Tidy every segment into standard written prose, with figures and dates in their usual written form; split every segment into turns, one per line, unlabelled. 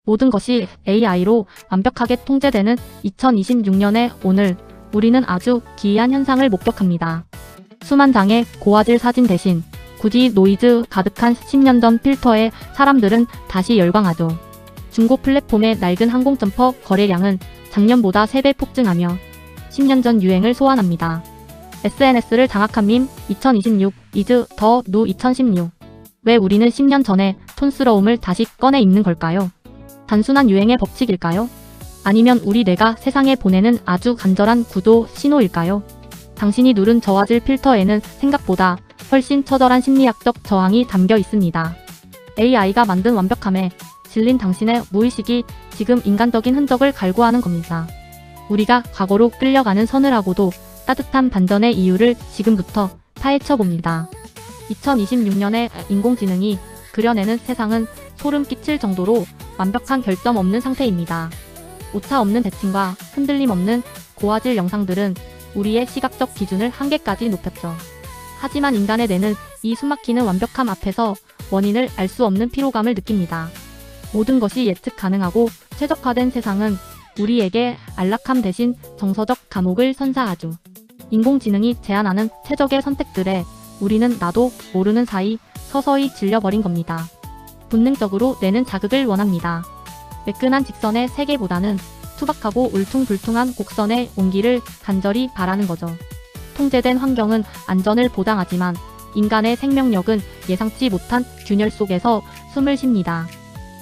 모든 것이 AI로 완벽하게 통제되는 2026년의 오늘, 우리는 아주 기이한 현상을 목격합니다. 수만 장의 고화질 사진 대신 굳이 노이즈 가득한 10년 전 필터에 사람들은 다시 열광하죠. 중고 플랫폼의 낡은 항공점퍼 거래량은 작년보다 3배 폭증하며 10년 전 유행을 소환합니다. SNS를 장악한 밈 2026 is the new 2016. 왜 우리는 10년 전의 촌스러움을 다시 꺼내 입는 걸까요? 단순한 유행의 법칙일까요? 아니면 우리 뇌가 세상에 보내는 아주 간절한 구조 신호일까요? 당신이 누른 저화질 필터에는 생각보다 훨씬 처절한 심리학적 저항이 담겨 있습니다. AI가 만든 완벽함에 질린 당신의 무의식이 지금 인간적인 흔적을 갈구하는 겁니다. 우리가 과거로 끌려가는 서늘하고도 따뜻한 반전의 이유를 지금부터 파헤쳐 봅니다. 2026년에 인공지능이 그려내는 세상은 소름 끼칠 정도로 완벽한 결점 없는 상태입니다. 오차 없는 대칭과 흔들림 없는 고화질 영상들은 우리의 시각적 기준을 한계까지 높였죠. 하지만 인간의 뇌는 이 숨막히는 완벽함 앞에서 원인을 알 수 없는 피로감을 느낍니다. 모든 것이 예측 가능하고 최적화된 세상은 우리에게 안락함 대신 정서적 감옥을 선사하죠. 인공지능이 제안하는 최적의 선택들에 우리는 나도 모르는 사이 서서히 질려버린 겁니다. 본능적으로 뇌는 자극을 원합니다. 매끈한 직선의 세계보다는 투박하고 울퉁불퉁한 곡선의 온기를 간절히 바라는 거죠. 통제된 환경은 안전을 보장하지만 인간의 생명력은 예상치 못한 균열 속에서 숨을 쉽니다.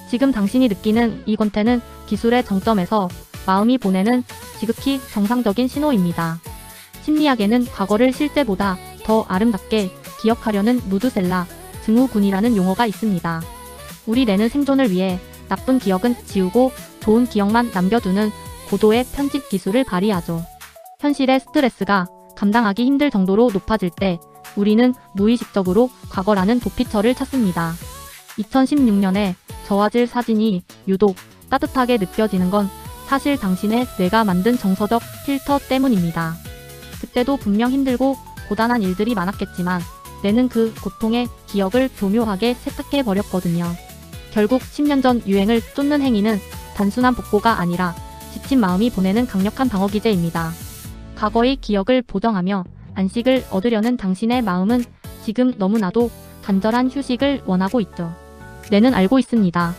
지금 당신이 느끼는 이 권태는 기술의 정점에서 마음이 보내는 지극히 정상적인 신호입니다. 심리학에는 과거를 실제보다 더 아름답게 기억하려는 무드셀라, 증후군이라는 용어가 있습니다. 우리 뇌는 생존을 위해 나쁜 기억은 지우고 좋은 기억만 남겨두는 고도의 편집 기술을 발휘하죠. 현실의 스트레스가 감당하기 힘들 정도로 높아질 때 우리는 무의식적으로 과거라는 도피처를 찾습니다. 2016년에 저화질 사진이 유독 따뜻하게 느껴지는 건 사실 당신의 뇌가 만든 정서적 필터 때문입니다. 그때도 분명 힘들고 고단한 일들이 많았겠지만 뇌는 그 고통의 기억을 교묘하게 세탁해버렸거든요. 결국 10년 전 유행을 쫓는 행위는 단순한 복고가 아니라 지친 마음이 보내는 강력한 방어기제입니다. 과거의 기억을 보정하며 안식을 얻으려는 당신의 마음은 지금 너무나도 간절한 휴식을 원하고 있죠. 뇌는 알고 있습니다.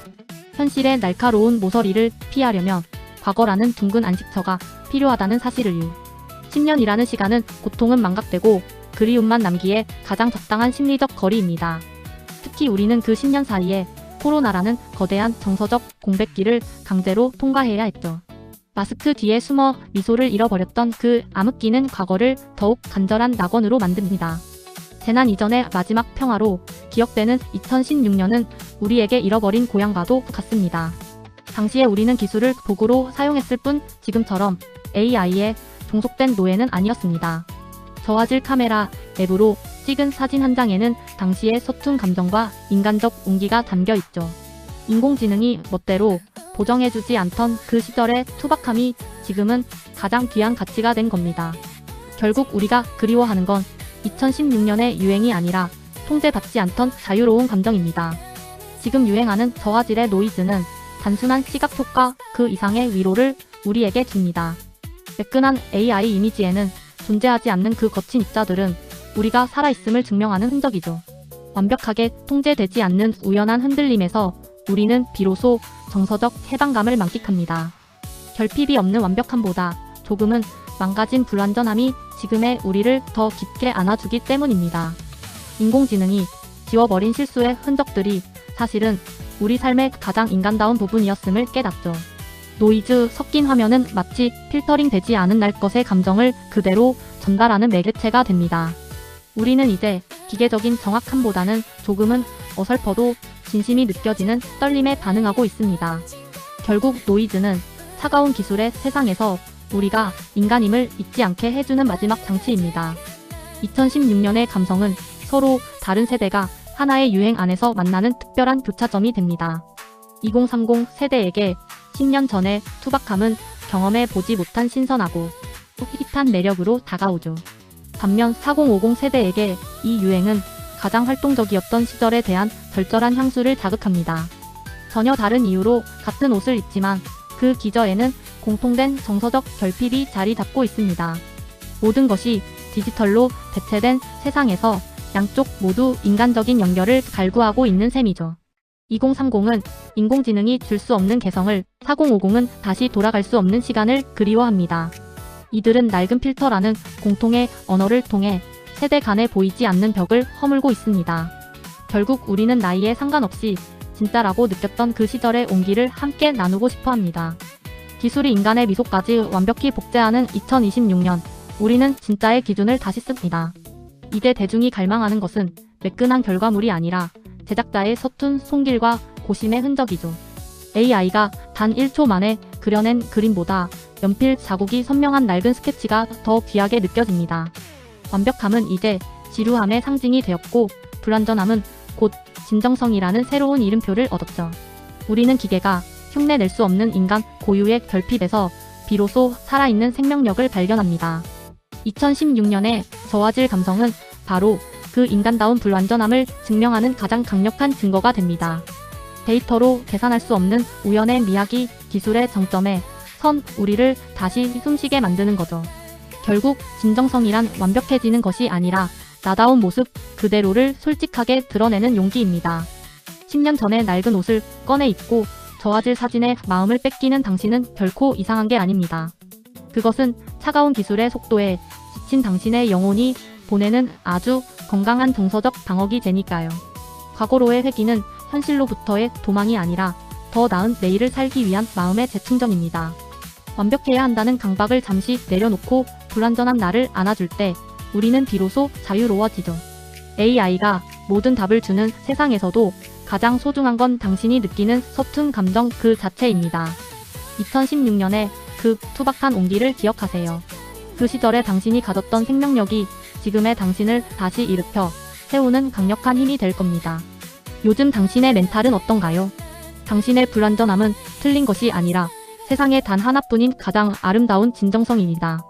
현실의 날카로운 모서리를 피하려면 과거라는 둥근 안식처가 필요하다는 사실을요. 10년이라는 시간은 고통은 망각되고 그리움만 남기에 가장 적당한 심리적 거리입니다. 특히 우리는 그 10년 사이에 코로나라는 거대한 정서적 공백기를 강제로 통과해야 했죠. 마스크 뒤에 숨어 미소를 잃어버렸던 그 암흑기는 과거를 더욱 간절한 낙원으로 만듭니다. 재난 이전의 마지막 평화로 기억되는 2016년은 우리에게 잃어버린 고향과도 같습니다. 당시에 우리는 기술을 도구로 사용했을 뿐 지금처럼 AI에 종속된 노예는 아니었습니다. 저화질 카메라 앱으로 찍은 사진 한 장에는 당시의 서툰 감정과 인간적 온기가 담겨 있죠. 인공지능이 멋대로 보정해주지 않던 그 시절의 투박함이 지금은 가장 귀한 가치가 된 겁니다. 결국 우리가 그리워하는 건 2016년의 유행이 아니라 통제받지 않던 자유로운 감정입니다. 지금 유행하는 저화질의 노이즈는 단순한 시각 효과 그 이상의 위로를 우리에게 줍니다. 매끈한 AI 이미지에는 존재하지 않는 그 거친 입자들은 우리가 살아있음을 증명하는 흔적이죠. 완벽하게 통제되지 않는 우연한 흔들림에서 우리는 비로소 정서적 해방감을 만끽합니다. 결핍이 없는 완벽함보다 조금은 망가진 불완전함이 지금의 우리를 더 깊게 안아주기 때문입니다. 인공지능이 지워버린 실수의 흔적들이 사실은 우리 삶의 가장 인간다운 부분이었음을 깨닫죠. 노이즈 섞인 화면은 마치 필터링 되지 않은 날 것의 감정을 그대로 전달하는 매개체가 됩니다. 우리는 이제 기계적인 정확함보다는 조금은 어설퍼도 진심이 느껴지는 떨림에 반응하고 있습니다. 결국 노이즈는 차가운 기술의 세상에서 우리가 인간임을 잊지 않게 해주는 마지막 장치입니다. 2016년의 감성은 서로 다른 세대가 하나의 유행 안에서 만나는 특별한 교차점이 됩니다. 2030 세대에게 10년 전의 투박함은 경험해 보지 못한 신선하고 밋밋한 매력으로 다가오죠. 반면 4050 세대에게 이 유행은 가장 활동적이었던 시절에 대한 절절한 향수를 자극합니다. 전혀 다른 이유로 같은 옷을 입지만 그 기저에는 공통된 정서적 결핍이 자리 잡고 있습니다. 모든 것이 디지털로 대체된 세상에서 양쪽 모두 인간적인 연결을 갈구하고 있는 셈이죠. 2030은 인공지능이 줄 수 없는 개성을, 4050은 다시 돌아갈 수 없는 시간을 그리워합니다. 이들은 낡은 필터라는 공통의 언어를 통해 세대 간에 보이지 않는 벽을 허물고 있습니다. 결국 우리는 나이에 상관없이 진짜라고 느꼈던 그 시절의 온기를 함께 나누고 싶어 합니다. 기술이 인간의 미소까지 완벽히 복제하는 2026년, 우리는 진짜의 기준을 다시 씁니다. 이제 대중이 갈망하는 것은 매끈한 결과물이 아니라 제작자의 서툰 손길과 고심의 흔적이죠. AI가 단 1초 만에 그려낸 그림보다 연필 자국이 선명한 낡은 스케치가 더 귀하게 느껴집니다. 완벽함은 이제 지루함의 상징이 되었고, 불완전함은 곧 진정성이라는 새로운 이름표를 얻었죠. 우리는 기계가 흉내낼 수 없는 인간 고유의 결핍에서 비로소 살아있는 생명력을 발견합니다. 2016년의 저화질 감성은 바로 그 인간다운 불완전함을 증명하는 가장 강력한 증거가 됩니다. 데이터로 계산할 수 없는 우연의 미학이 기술의 정점에 선 우리를 다시 숨쉬게 만드는 거죠. 결국 진정성이란 완벽해지는 것이 아니라 나다운 모습 그대로를 솔직하게 드러내는 용기입니다. 10년 전의 낡은 옷을 꺼내 입고 저화질 사진에 마음을 뺏기는 당신은 결코 이상한 게 아닙니다. 그것은 차가운 기술의 속도에 지친 당신의 영혼이 보내는 아주 건강한 정서적 방어기제니까요. 과거로의 회귀는 현실로부터의 도망이 아니라 더 나은 내일을 살기 위한 마음의 재충전입니다. 완벽해야 한다는 강박을 잠시 내려놓고 불완전한 나를 안아줄 때 우리는 비로소 자유로워지죠. AI가 모든 답을 주는 세상에서도 가장 소중한 건 당신이 느끼는 서툰 감정 그 자체입니다. 2016년에 그 투박한 온기를 기억하세요. 그 시절에 당신이 가졌던 생명력이 지금의 당신을 다시 일으켜 세우는 강력한 힘이 될 겁니다. 요즘 당신의 멘탈은 어떤가요? 당신의 불완전함은 틀린 것이 아니라 세상에 단 하나뿐인 가장 아름다운 진정성입니다.